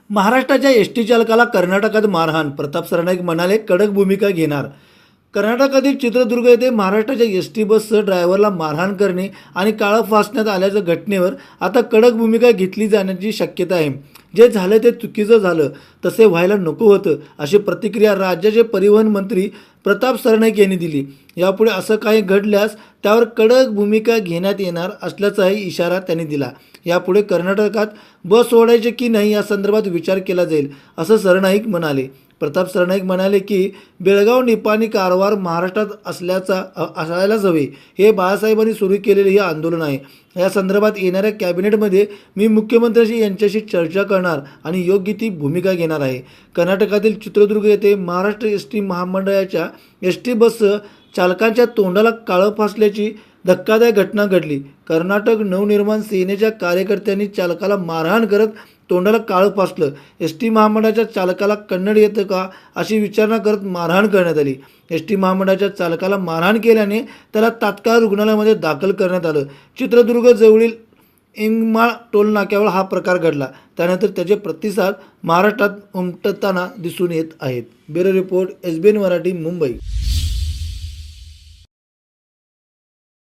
महाराष्ट्राच्या एसटी चालकाला कर्नाटकात मारहाण, प्रताप सरनाईक म्हणाले कडक भूमिका घेणार. कर्नाटकातील चित्रदुर्ग येथे महाराष्ट्राच्या एसटी बससह ड्रायव्हरला मारहाण करणे आणि काळं फासण्यात आल्याच्या घटनेवर आता कडक भूमिका घेतली जाण्याची शक्यता आहे. जे झालं ते चुकीचं झालं, तसे व्हायला नको होतं, अशी प्रतिक्रिया राज्याचे परिवहन मंत्री प्रताप सरनाईक यांनी दिली. यापुढे असं काही घडल्यास त्यावर कडक भूमिका घेण्यात येणार असल्याचाही इशारा त्यांनी दिला. यापुढे कर्नाटकात बस सोडायचे की नाही या संदर्भात विचार केला जाईल, असं सरनाईक म्हणाले. प्रताप सरनाईक म्हणाले की बेळगाव, निपाणी, कारवार महाराष्ट्रात असायलाच हवे. हे बाळासाहेबांनी सुरू केलेले हे आंदोलन आहे. या संदर्भात येणाऱ्या कॅबिनेटमध्ये मी मुख्यमंत्र्यांशी यांच्याशी चर्चा करणार आणि योग्य ती भूमिका घेणार आहे. कर्नाटकातील चित्रदुर्ग येथे महाराष्ट्र एस टी महामंडळाच्या एस टी बससह चालकांच्या तोंडाला काळं फासल्याची धक्कादायक घटना घडली. कर्नाटक नवनिर्माण सेनेच्या कार्यकर्त्यांनी चालकाला मारहाण करत तोंडाला काळं फासलं. एस टी महामंडळाच्या चालकाला कन्नड येतं का अशी विचारणा करत मारहाण करण्यात आली. एस टी महामंडळाच्या चालकाला मारहाण केल्याने त्याला तात्काळ रुग्णालयामध्ये दाखल करण्यात आलं. चित्रदुर्ग जवळील इंगमाळ टोल नाक्यावर हा प्रकार घडला. त्यानंतर त्याचे प्रतिसाद महाराष्ट्रात उमटताना दिसून येत आहेत. Bureau report, SBN Marathi, Mumbai.